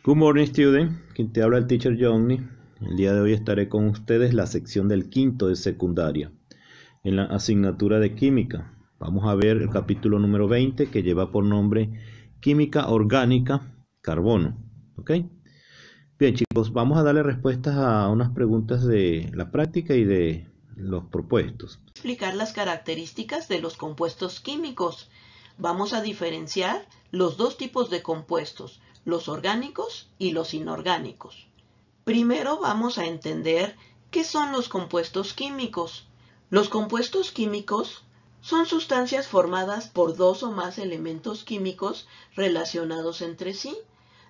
Good morning, student. Quien te habla el teacher Johnny. El día de hoy estaré con ustedes la sección del quinto de secundaria, en la asignatura de química. Vamos a ver el capítulo número 20 que lleva por nombre Química Orgánica, Carbono. ¿Ok? Bien, chicos, vamos a darle respuestas a unas preguntas de la práctica y de los propuestos. Explicar las características de los compuestos químicos. Vamos a diferenciar los dos tipos de compuestos, los orgánicos y los inorgánicos. Primero vamos a entender qué son los compuestos químicos. Los compuestos químicos son sustancias formadas por dos o más elementos químicos relacionados entre sí,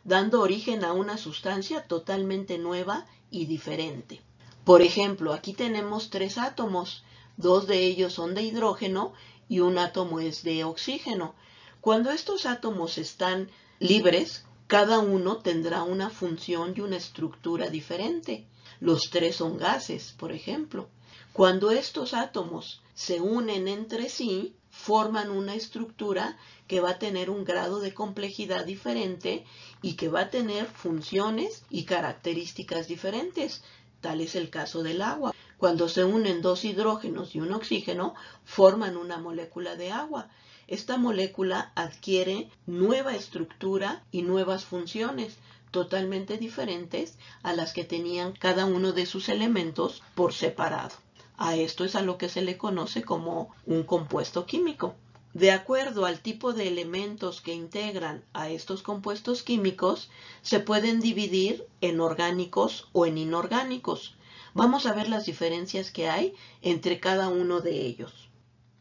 dando origen a una sustancia totalmente nueva y diferente. Por ejemplo, aquí tenemos tres átomos. Dos de ellos son de hidrógeno y un átomo es de oxígeno. Cuando estos átomos están libres, cada uno tendrá una función y una estructura diferente. Los tres son gases, por ejemplo. Cuando estos átomos se unen entre sí, forman una estructura que va a tener un grado de complejidad diferente y que va a tener funciones y características diferentes. Tal es el caso del agua. Cuando se unen dos hidrógenos y un oxígeno, forman una molécula de agua. Esta molécula adquiere nueva estructura y nuevas funciones, totalmente diferentes a las que tenían cada uno de sus elementos por separado. A esto es a lo que se le conoce como un compuesto químico. De acuerdo al tipo de elementos que integran a estos compuestos químicos, se pueden dividir en orgánicos o en inorgánicos. Vamos a ver las diferencias que hay entre cada uno de ellos.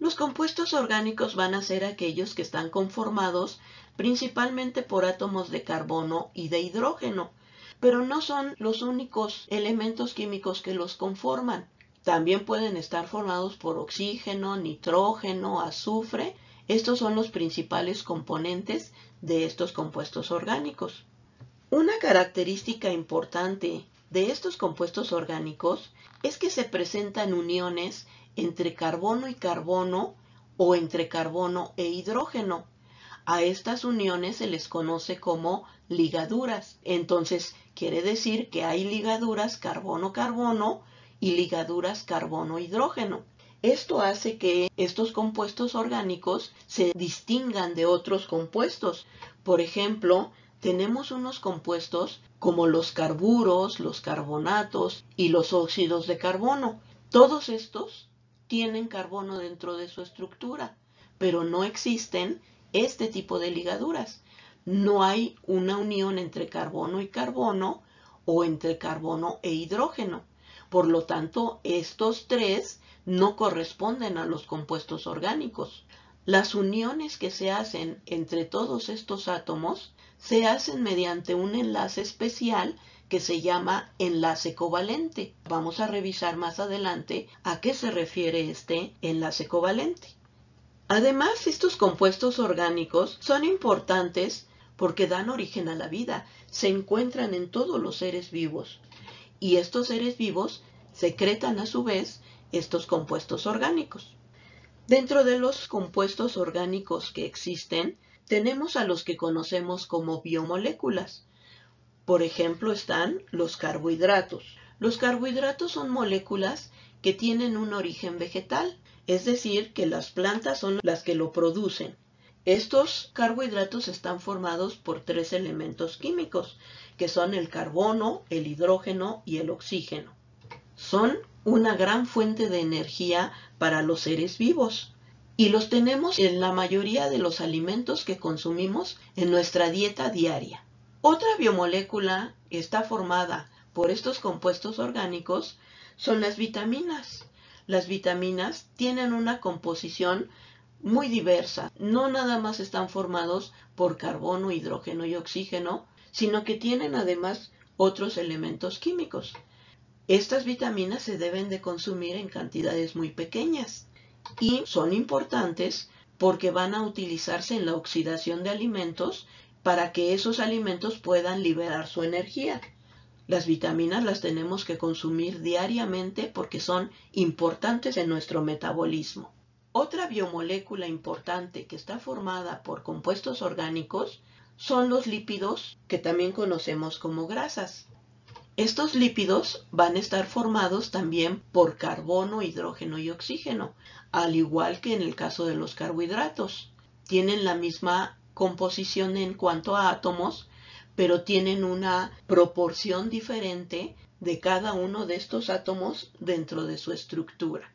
Los compuestos orgánicos van a ser aquellos que están conformados principalmente por átomos de carbono y de hidrógeno, pero no son los únicos elementos químicos que los conforman. También pueden estar formados por oxígeno, nitrógeno, azufre. Estos son los principales componentes de estos compuestos orgánicos. Una característica importante de estos compuestos orgánicos es que se presentan uniones entre carbono y carbono o entre carbono e hidrógeno. A estas uniones se les conoce como ligaduras. Entonces, quiere decir que hay ligaduras carbono-carbono y ligaduras carbono-hidrógeno. Esto hace que estos compuestos orgánicos se distingan de otros compuestos. Por ejemplo, tenemos unos compuestos como los carburos, los carbonatos y los óxidos de carbono. Todos estos tienen carbono dentro de su estructura, pero no existen este tipo de ligaduras. No hay una unión entre carbono y carbono o entre carbono e hidrógeno. Por lo tanto, estos tres no corresponden a los compuestos orgánicos. Las uniones que se hacen entre todos estos átomos se hacen mediante un enlace especial que se llama enlace covalente. Vamos a revisar más adelante a qué se refiere este enlace covalente. Además, estos compuestos orgánicos son importantes porque dan origen a la vida. Se encuentran en todos los seres vivos. Y estos seres vivos secretan a su vez estos compuestos orgánicos. Dentro de los compuestos orgánicos que existen, tenemos a los que conocemos como biomoléculas. Por ejemplo, están los carbohidratos. Los carbohidratos son moléculas que tienen un origen vegetal, es decir, que las plantas son las que lo producen. Estos carbohidratos están formados por tres elementos químicos, que son el carbono, el hidrógeno y el oxígeno. Son una gran fuente de energía para los seres vivos y los tenemos en la mayoría de los alimentos que consumimos en nuestra dieta diaria. Otra biomolécula que está formada por estos compuestos orgánicos son las vitaminas. Las vitaminas tienen una composición muy diversa. No nada más están formados por carbono, hidrógeno y oxígeno, sino que tienen además otros elementos químicos. Estas vitaminas se deben de consumir en cantidades muy pequeñas y son importantes porque van a utilizarse en la oxidación de alimentos para que esos alimentos puedan liberar su energía. Las vitaminas las tenemos que consumir diariamente porque son importantes en nuestro metabolismo. Otra biomolécula importante que está formada por compuestos orgánicos son los lípidos que también conocemos como grasas. Estos lípidos van a estar formados también por carbono, hidrógeno y oxígeno, al igual que en el caso de los carbohidratos. Tienen la misma composición en cuanto a átomos, pero tienen una proporción diferente de cada uno de estos átomos dentro de su estructura.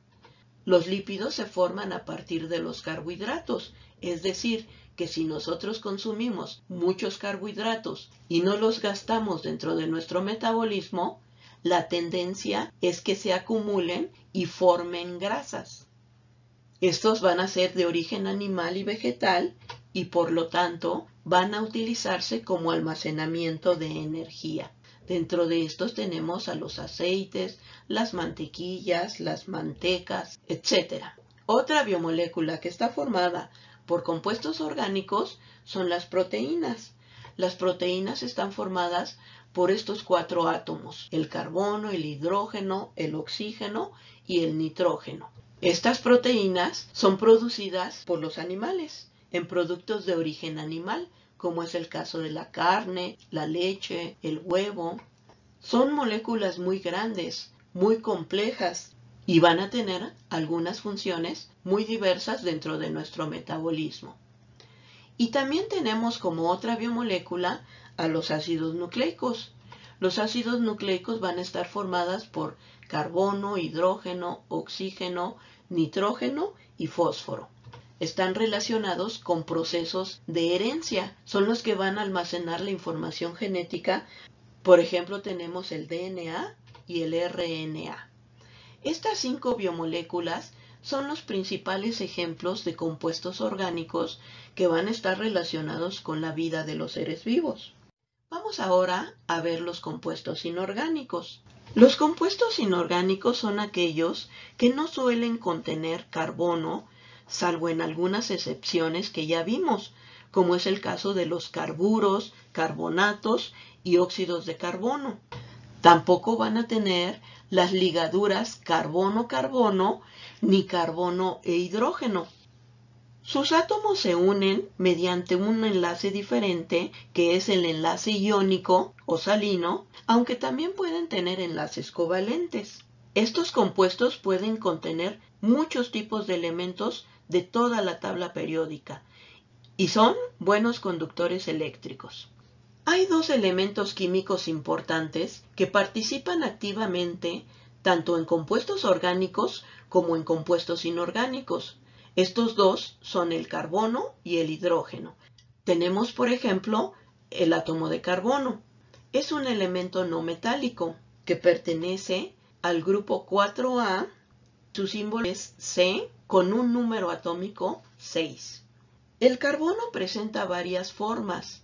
Los lípidos se forman a partir de los carbohidratos, es decir, que si nosotros consumimos muchos carbohidratos y no los gastamos dentro de nuestro metabolismo, la tendencia es que se acumulen y formen grasas. Estos van a ser de origen animal y vegetal y por lo tanto van a utilizarse como almacenamiento de energía. Dentro de estos tenemos a los aceites, las mantequillas, las mantecas, etc. Otra biomolécula que está formada por compuestos orgánicos son las proteínas. Las proteínas están formadas por estos 4 átomos: el carbono, el hidrógeno, el oxígeno y el nitrógeno. Estas proteínas son producidas por los animales en productos de origen animal, como es el caso de la carne, la leche, el huevo. Son moléculas muy grandes, muy complejas y van a tener algunas funciones muy diversas dentro de nuestro metabolismo. Y también tenemos como otra biomolécula a los ácidos nucleicos. Los ácidos nucleicos van a estar formadas por carbono, hidrógeno, oxígeno, nitrógeno y fósforo. Están relacionados con procesos de herencia. Son los que van a almacenar la información genética. Por ejemplo, tenemos el DNA y el RNA. Estas 5 biomoléculas son los principales ejemplos de compuestos orgánicos que van a estar relacionados con la vida de los seres vivos. Vamos ahora a ver los compuestos inorgánicos. Los compuestos inorgánicos son aquellos que no suelen contener carbono, salvo en algunas excepciones que ya vimos, como es el caso de los carburos, carbonatos y óxidos de carbono. Tampoco van a tener las ligaduras carbono-carbono ni carbono e hidrógeno. Sus átomos se unen mediante un enlace diferente, que es el enlace iónico o salino, aunque también pueden tener enlaces covalentes. Estos compuestos pueden contener muchos tipos de elementos de toda la tabla periódica y son buenos conductores eléctricos. Hay 2 elementos químicos importantes que participan activamente tanto en compuestos orgánicos como en compuestos inorgánicos. Estos 2 son el carbono y el hidrógeno. Tenemos, por ejemplo, el átomo de carbono. Es un elemento no metálico que pertenece al grupo 4A. Su símbolo es C con un número atómico 6. El carbono presenta varias formas.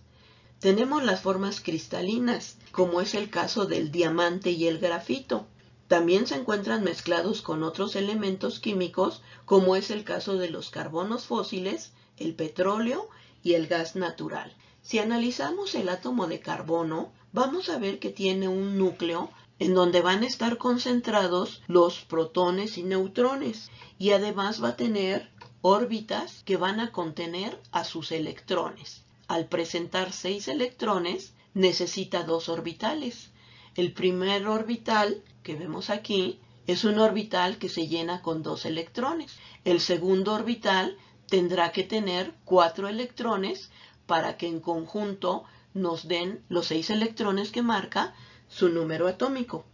Tenemos las formas cristalinas, como es el caso del diamante y el grafito. También se encuentran mezclados con otros elementos químicos, como es el caso de los carbonos fósiles, el petróleo y el gas natural. Si analizamos el átomo de carbono, vamos a ver que tiene un núcleo en donde van a estar concentrados los protones y neutrones, y además va a tener órbitas que van a contener a sus electrones. Al presentar 6 electrones, necesita 2 orbitales. El primer orbital que vemos aquí es un orbital que se llena con 2 electrones. El segundo orbital tendrá que tener 4 electrones para que en conjunto nos den los 6 electrones que marca su número atómico.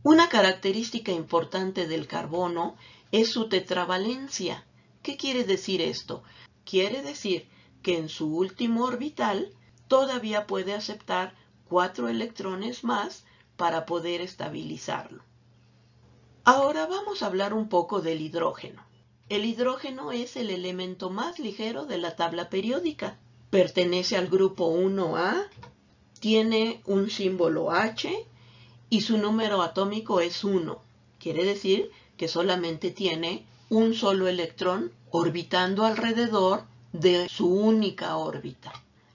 Una característica importante del carbono es su tetravalencia. ¿Qué quiere decir esto? Quiere decir que en su último orbital todavía puede aceptar 4 electrones más para poder estabilizarlo. Ahora vamos a hablar un poco del hidrógeno. El hidrógeno es el elemento más ligero de la tabla periódica. Pertenece al grupo 1A, tiene un símbolo H y su número atómico es 1. Quiere decir que solamente tiene un solo electrón orbitando alrededor de su única órbita.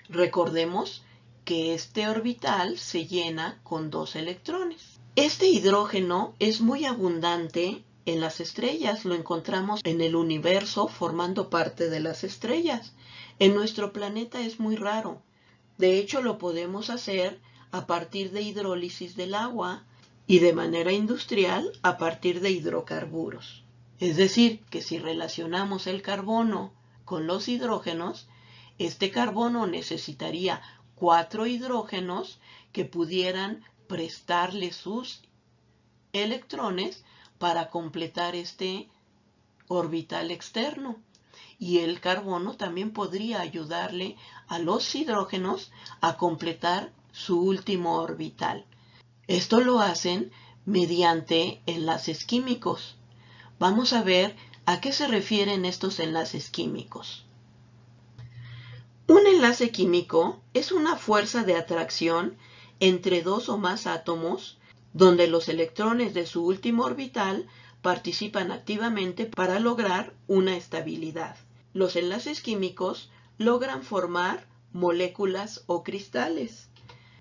Recordemos que este orbital se llena con 2 electrones. Este hidrógeno es muy abundante en las estrellas, lo encontramos en el universo formando parte de las estrellas. En nuestro planeta es muy raro. De hecho, lo podemos hacer a partir de hidrólisis del agua y de manera industrial a partir de hidrocarburos. Es decir, que si relacionamos el carbono con los hidrógenos, este carbono necesitaría 4 hidrógenos que pudieran prestarle sus electrones para completar este orbital externo. Y el carbono también podría ayudarle a los hidrógenos a completar su último orbital. Esto lo hacen mediante enlaces químicos. Vamos a ver a qué se refieren estos enlaces químicos. Un enlace químico es una fuerza de atracción entre dos o más átomos donde los electrones de su último orbital participan activamente para lograr una estabilidad. Los enlaces químicos logran formar moléculas o cristales.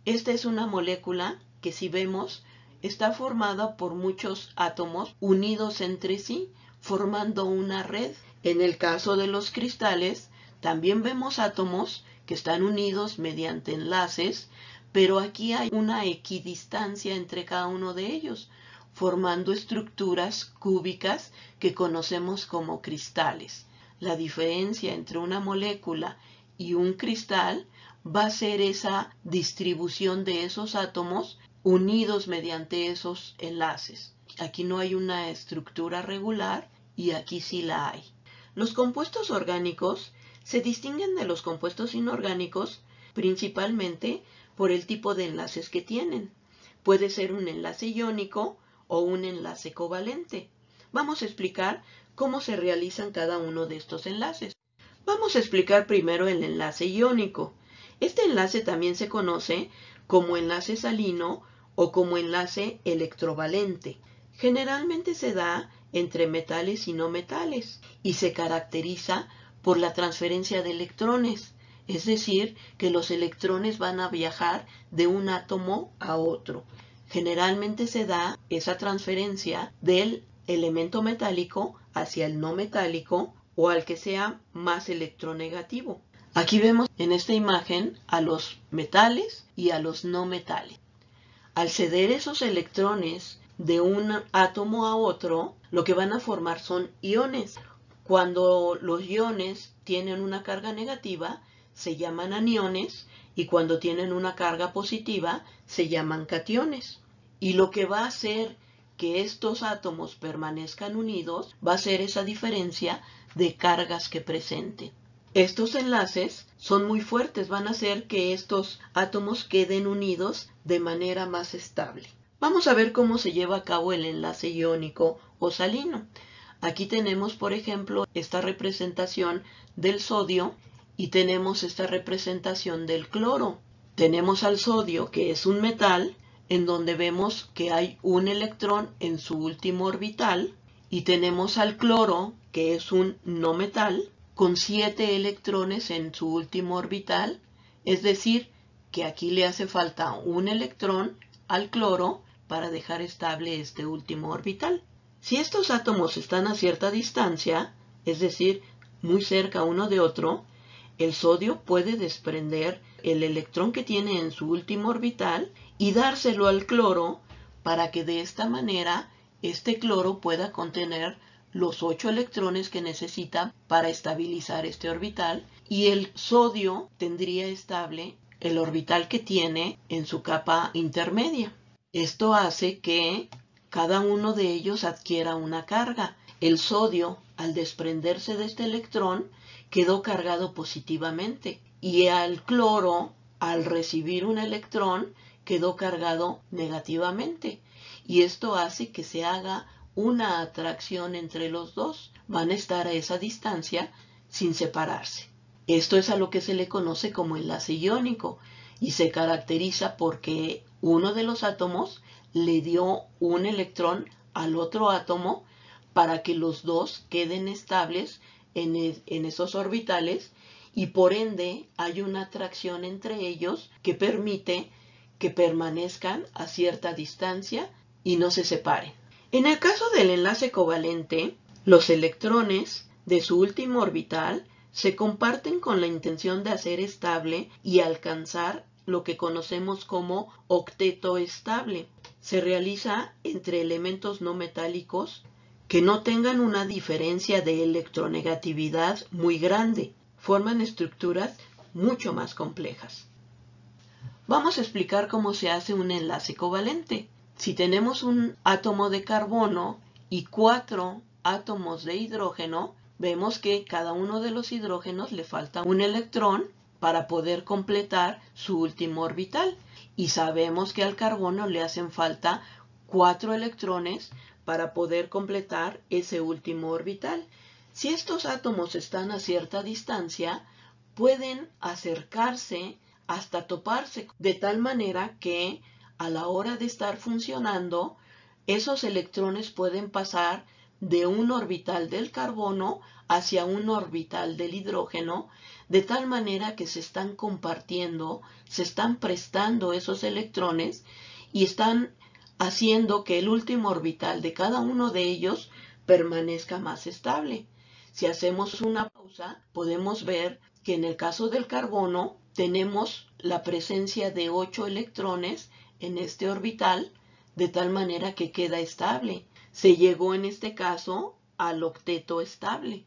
Esta es una molécula que, si vemos, está formada por muchos átomos unidos entre sí, formando una red. En el caso de los cristales, también vemos átomos que están unidos mediante enlaces, pero aquí hay una equidistancia entre cada uno de ellos, formando estructuras cúbicas que conocemos como cristales. La diferencia entre una molécula y un cristal va a ser esa distribución de esos átomos unidos mediante esos enlaces. Aquí no hay una estructura regular y aquí sí la hay. Los compuestos orgánicos se distinguen de los compuestos inorgánicos principalmente por el tipo de enlaces que tienen. Puede ser un enlace iónico o un enlace covalente. Vamos a explicar cómo se realizan cada uno de estos enlaces. Vamos a explicar primero el enlace iónico. Este enlace también se conoce como enlace salino o como enlace electrovalente. Generalmente se da entre metales y no metales y se caracteriza por la transferencia de electrones, es decir, que los electrones van a viajar de un átomo a otro. Generalmente se da esa transferencia del elemento metálico hacia el no metálico o al que sea más electronegativo. Aquí vemos en esta imagen a los metales y a los no metales. Al ceder esos electrones de un átomo a otro, lo que van a formar son iones. Cuando los iones tienen una carga negativa, se llaman aniones, y cuando tienen una carga positiva, se llaman cationes. Y lo que va a hacer que estos átomos permanezcan unidos va a ser esa diferencia de cargas que presenten. Estos enlaces son muy fuertes, van a hacer que estos átomos queden unidos de manera más estable. Vamos a ver cómo se lleva a cabo el enlace iónico o salino. Aquí tenemos, por ejemplo, esta representación del sodio y tenemos esta representación del cloro. Tenemos al sodio, que es un metal, en donde vemos que hay un electrón en su último orbital, y tenemos al cloro, que es un no metal, con 7 electrones en su último orbital, es decir, que aquí le hace falta un electrón al cloro para dejar estable este último orbital. Si estos átomos están a cierta distancia, es decir, muy cerca uno de otro, el sodio puede desprender el electrón que tiene en su último orbital y dárselo al cloro para que de esta manera este cloro pueda contener los 8 electrones que necesita para estabilizar este orbital, y el sodio tendría estable el orbital que tiene en su capa intermedia. Esto hace que cada uno de ellos adquiera una carga. El sodio, al desprenderse de este electrón, quedó cargado positivamente, y al cloro, al recibir un electrón, quedó cargado negativamente. Y esto hace que se haga una atracción entre los dos. Van a estar a esa distancia sin separarse. Esto es a lo que se le conoce como enlace iónico y se caracteriza porque uno de los átomos le dio un electrón al otro átomo para que los dos queden estables en esos orbitales, y por ende hay una atracción entre ellos que permite que permanezcan a cierta distancia y no se separen. En el caso del enlace covalente, los electrones de su último orbital Se comparten con la intención de hacer estable y alcanzar lo que conocemos como octeto estable. Se realiza entre elementos no metálicos que no tengan una diferencia de electronegatividad muy grande. Forman estructuras mucho más complejas. Vamos a explicar cómo se hace un enlace covalente. Si tenemos un átomo de carbono y 4 átomos de hidrógeno, vemos que cada uno de los hidrógenos le falta un electrón para poder completar su último orbital. Y sabemos que al carbono le hacen falta 4 electrones para poder completar ese último orbital. Si estos átomos están a cierta distancia, pueden acercarse hasta toparse, de tal manera que a la hora de estar funcionando, esos electrones pueden pasar de un orbital del carbono hacia un orbital del hidrógeno, de tal manera que se están compartiendo, se están prestando esos electrones y están haciendo que el último orbital de cada uno de ellos permanezca más estable. Si hacemos una pausa, podemos ver que en el caso del carbono tenemos la presencia de 8 electrones en este orbital, de tal manera que queda estable. Se llegó en este caso al octeto estable.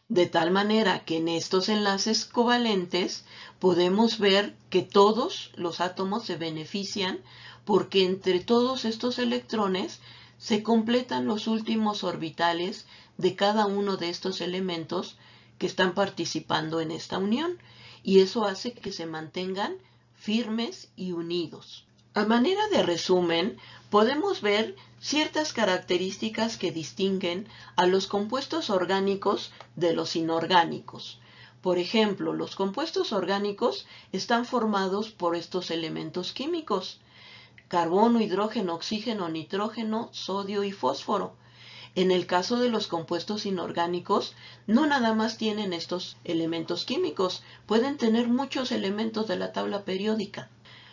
De tal manera que en estos enlaces covalentes podemos ver que todos los átomos se benefician porque entre todos estos electrones se completan los últimos orbitales de cada uno de estos elementos que están participando en esta unión, y eso hace que se mantengan firmes y unidos. A manera de resumen, podemos ver ciertas características que distinguen a los compuestos orgánicos de los inorgánicos. Por ejemplo, los compuestos orgánicos están formados por estos elementos químicos: carbono, hidrógeno, oxígeno, nitrógeno, sodio y fósforo. En el caso de los compuestos inorgánicos, no nada más tienen estos elementos químicos, pueden tener muchos elementos de la tabla periódica.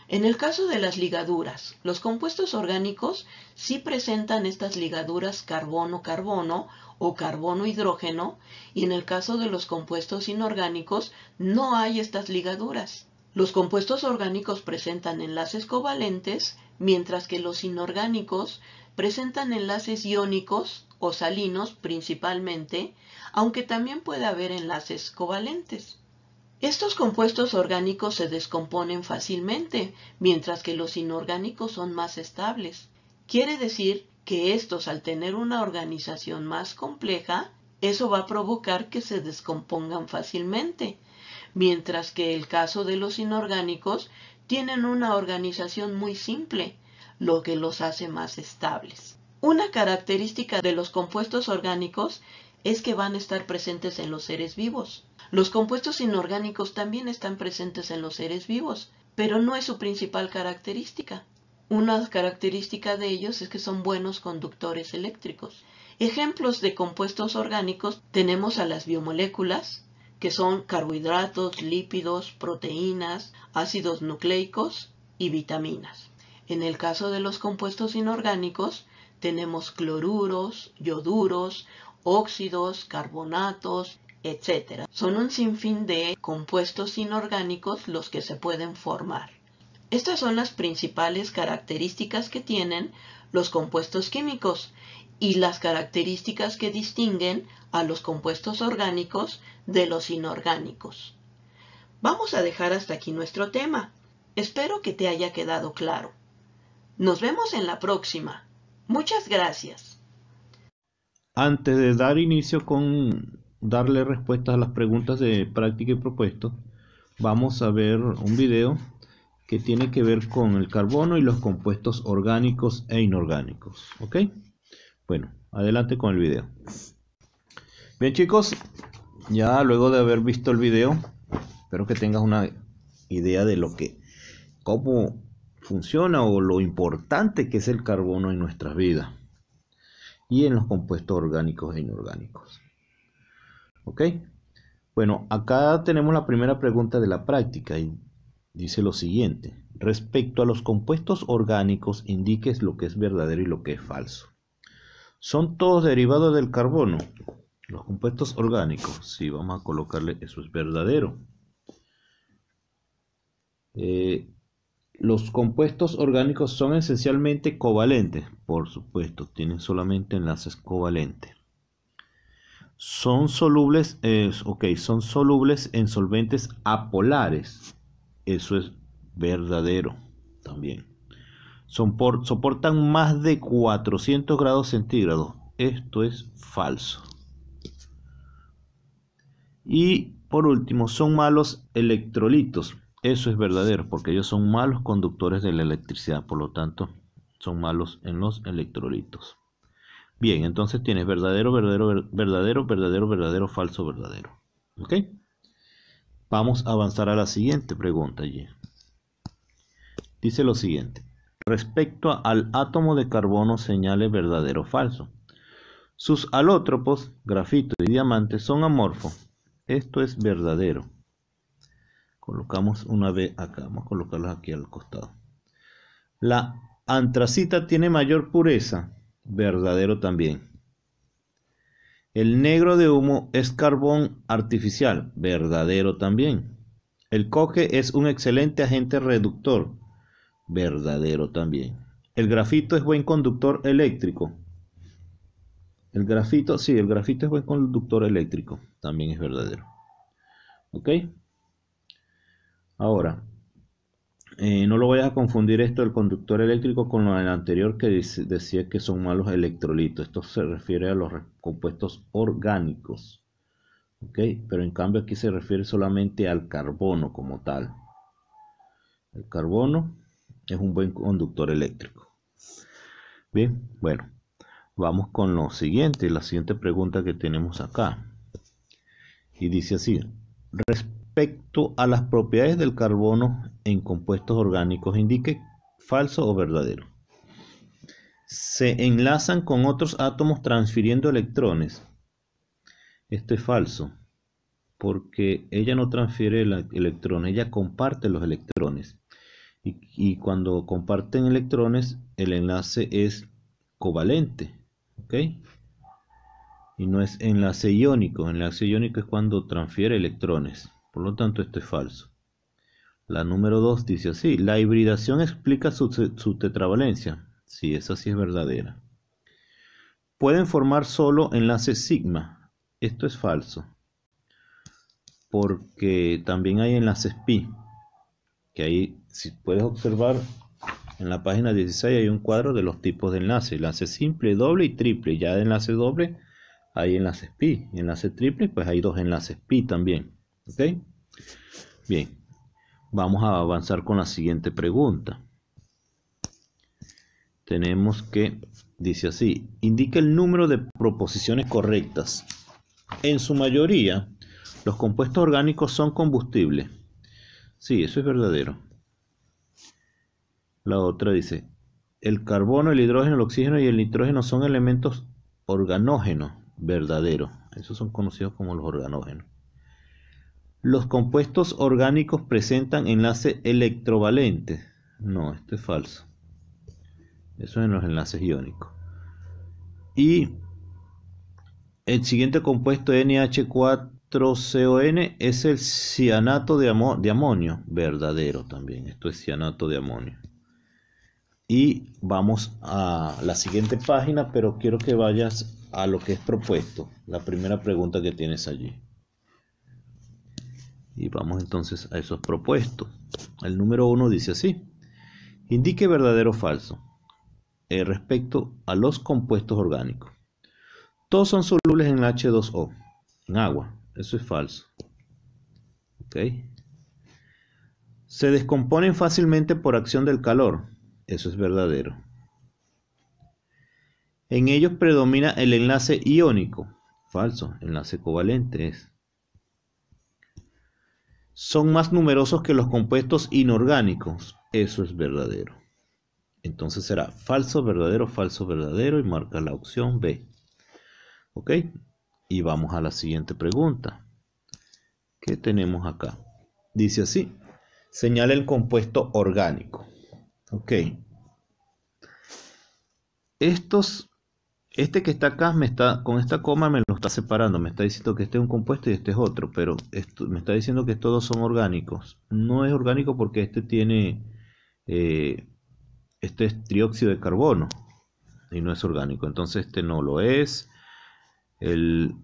En el caso de las ligaduras, los compuestos orgánicos sí presentan estas ligaduras carbono-carbono o carbono-hidrógeno, y en el caso de los compuestos inorgánicos no hay estas ligaduras. Los compuestos orgánicos presentan enlaces covalentes, mientras que los inorgánicos presentan enlaces iónicos o salinos principalmente, aunque también puede haber enlaces covalentes. Estos compuestos orgánicos se descomponen fácilmente, mientras que los inorgánicos son más estables. Quiere decir que estos, al tener una organización más compleja, eso va a provocar que se descompongan fácilmente, mientras que el caso de los inorgánicos tienen una organización muy simple, lo que los hace más estables. Una característica de los compuestos orgánicos es que van a estar presentes en los seres vivos. Los compuestos inorgánicos también están presentes en los seres vivos, pero no es su principal característica. Una característica de ellos es que son buenos conductores eléctricos. Ejemplos de compuestos orgánicos tenemos a las biomoléculas, que son carbohidratos, lípidos, proteínas, ácidos nucleicos y vitaminas. En el caso de los compuestos inorgánicos, tenemos cloruros, ioduros, óxidos, carbonatos, etc. Son un sinfín de compuestos inorgánicos los que se pueden formar. Estas son las principales características que tienen los compuestos químicos y las características que distinguen a los compuestos orgánicos de los inorgánicos. Vamos a dejar hasta aquí nuestro tema. Espero que te haya quedado claro. Nos vemos en la próxima. Muchas gracias. Antes de dar inicio con darle respuestas a las preguntas de práctica y propuesto, vamos a ver un video que tiene que ver con el carbono y los compuestos orgánicos e inorgánicos. ¿Ok? Bueno, adelante con el video. Bien, chicos, ya luego de haber visto el video, espero que tengas una idea de cómo funciona o lo importante que es el carbono en nuestras vidas y en los compuestos orgánicos e inorgánicos. ¿Ok? Bueno, acá tenemos la primera pregunta de la práctica y dice lo siguiente: respecto a los compuestos orgánicos, indiques lo que es verdadero y lo que es falso. ¿Son todos derivados del carbono? Los compuestos orgánicos, sí, vamos a colocarle, eso es verdadero. Los compuestos orgánicos son esencialmente covalentes, por supuesto, tienen solamente enlaces covalentes. Son solubles, son solubles en solventes apolares, eso es verdadero también. Soportan más de 400 grados centígrados, esto es falso. Y por último, son malos electrolitos. Eso es verdadero, porque ellos son malos conductores de la electricidad, por lo tanto, son malos en los electrolitos. Bien, entonces tienes verdadero, verdadero, verdadero, verdadero, verdadero, falso, verdadero. ¿Ok? Vamos a avanzar a la siguiente pregunta allí. Dice lo siguiente. Respecto al átomo de carbono, señale verdadero o falso. Sus alótropos, grafito y diamante, son amorfos. Esto es verdadero. Colocamos una B acá. Vamos a colocarlos aquí al costado. La antracita tiene mayor pureza. Verdadero también. El negro de humo es carbón artificial. Verdadero también. El coque es un excelente agente reductor. Verdadero también. El grafito es buen conductor eléctrico. El grafito es buen conductor eléctrico. También es verdadero. ¿Ok? Ahora, no lo vayas a confundir esto del conductor eléctrico con lo anterior que decía que son malos electrolitos. Esto se refiere a los compuestos orgánicos. ¿Ok? Pero en cambio aquí se refiere solamente al carbono como tal. El carbono es un buen conductor eléctrico. Bien, bueno. Vamos con lo siguiente, la siguiente pregunta que tenemos acá. Y dice así: respecto a las propiedades del carbono en compuestos orgánicos, indique falso o verdadero. Se enlazan con otros átomos transfiriendo electrones. Esto es falso, porque ella no transfiere electrones, ella comparte los electrones. Y cuando comparten electrones, el enlace es covalente. ¿Ok? Y no es enlace iónico. Enlace iónico es cuando transfiere electrones. Por lo tanto, esto es falso. La número 2 dice así: la hibridación explica su tetravalencia. Sí, esa sí es verdadera. Pueden formar solo enlaces sigma. Esto es falso, porque también hay enlaces pi. Que ahí, si puedes observar, en la página 16 hay un cuadro de los tipos de enlace. Enlace simple, doble y triple. Ya de enlace doble hay enlaces pi. Y enlace triple, pues hay dos enlaces pi también. ¿Ok? Bien. Vamos a avanzar con la siguiente pregunta. Tenemos que, dice así: indica el número de proposiciones correctas. En su mayoría, los compuestos orgánicos son combustibles. Sí, eso es verdadero. La otra dice: el carbono, el hidrógeno, el oxígeno y el nitrógeno son elementos organógenos. Verdadero. Esos son conocidos como los organógenos. Los compuestos orgánicos presentan enlace electrovalente. No, esto es falso. Eso es en los enlaces iónicos. Y el siguiente compuesto, NH4CON, es el cianato de amonio. Verdadero también. Esto es cianato de amonio. Y vamos a la siguiente página, pero quiero que vayas a lo que es propuesto. La primera pregunta que tienes allí. Y vamos entonces a esos propuestos. El número 1 dice así: indique verdadero o falso respecto a los compuestos orgánicos. Todos son solubles en H2O, en agua. Eso es falso. ¿Ok? Se descomponen fácilmente por acción del calor. Eso es verdadero. En ellos predomina el enlace iónico. Falso. Enlace covalente es. Son más numerosos que los compuestos inorgánicos. Eso es verdadero. Entonces será falso, verdadero y marca la opción B. ¿Ok? Y vamos a la siguiente pregunta. ¿Qué tenemos acá? Dice así: señala el compuesto orgánico. Ok. Este que está acá, con esta coma me lo está separando, me está diciendo que este es un compuesto y este es otro, pero me está diciendo que estos dos son orgánicos. No es orgánico porque este tiene, este es trióxido de carbono y no es orgánico. Entonces este no lo es, el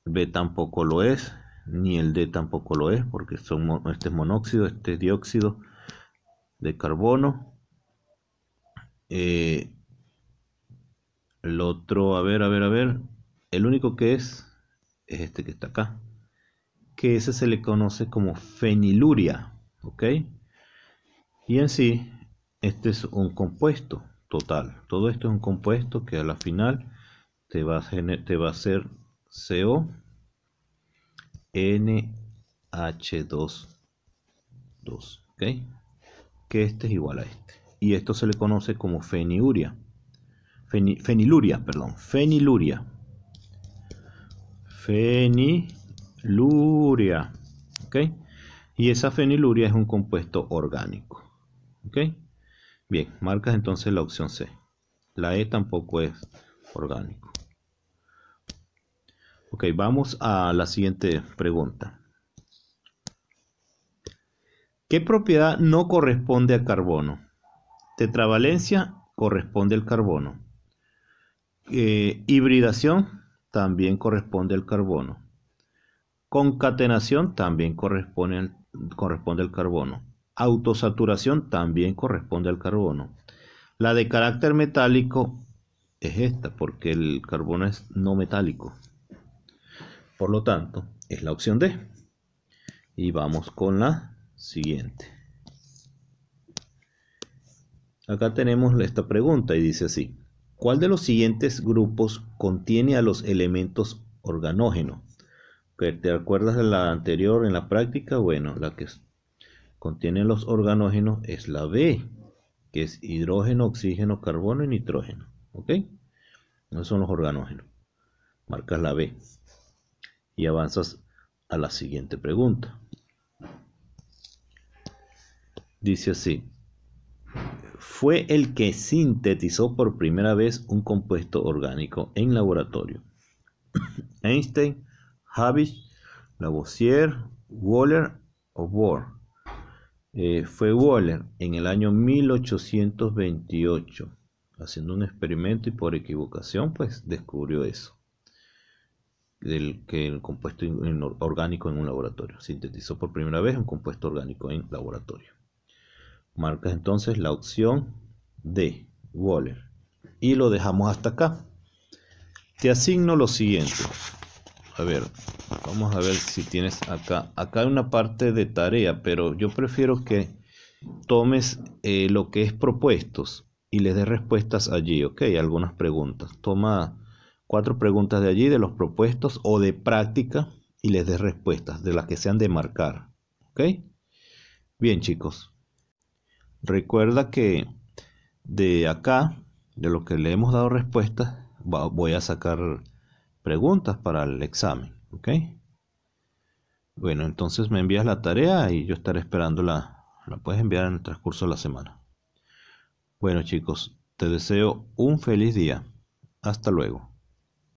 B tampoco lo es, ni el D tampoco lo es, porque este es monóxido, este es dióxido de carbono. El otro, a ver, el único que es este que está acá, que ese se le conoce como feniluria, ¿ok? Y en sí, este es un compuesto total. Todo esto es un compuesto que a la final te va a hacer CO NH2, ¿ok? Que este es igual a este. Y esto se le conoce como feniluria. Feniluria, perdón. Feniluria. Feniluria. ¿Ok? Y esa feniluria es un compuesto orgánico. ¿Ok? Bien, marcas entonces la opción C. La E tampoco es orgánico. Ok, vamos a la siguiente pregunta. ¿Qué propiedad no corresponde a carbono? Tetravalencia corresponde al carbono. Hibridación también corresponde al carbono. Concatenación también corresponde al carbono. Autosaturación también corresponde al carbono. La de carácter metálico es esta, porque el carbono es no metálico. Por lo tanto, es la opción D. Y vamos con la siguiente. Acá tenemos esta pregunta y dice así. ¿Cuál de los siguientes grupos contiene a los elementos organógenos? ¿Te acuerdas de la anterior en la práctica? Bueno, la que contiene los organógenos es la B, que es hidrógeno, oxígeno, carbono y nitrógeno. ¿Ok? Esos son los organógenos. Marcas la B y avanzas a la siguiente pregunta. Dice así. Fue el que sintetizó por primera vez un compuesto orgánico en laboratorio. Einstein, Habish, Lavoisier, Wöhler o Bohr. Fue Wöhler en el año 1828, haciendo un experimento y por equivocación pues descubrió eso, que el compuesto orgánico en un laboratorio. Sintetizó por primera vez un compuesto orgánico en laboratorio. Marcas entonces la opción D, Wöhler. Y lo dejamos hasta acá. Te asigno lo siguiente. A ver, vamos a ver si tienes acá. Acá hay una parte de tarea, pero yo prefiero que tomes lo que es propuestos y les des respuestas allí, ¿ok? Algunas preguntas. Toma 4 preguntas de allí, de los propuestos o de práctica, y les des respuestas, de las que sean de marcar, ¿ok? Bien, chicos. Recuerda que de acá, de lo que le hemos dado respuestas, voy a sacar preguntas para el examen, ¿ok? Bueno, entonces me envías la tarea y yo estaré esperándola. La puedes enviar en el transcurso de la semana. Bueno, chicos, te deseo un feliz día. Hasta luego.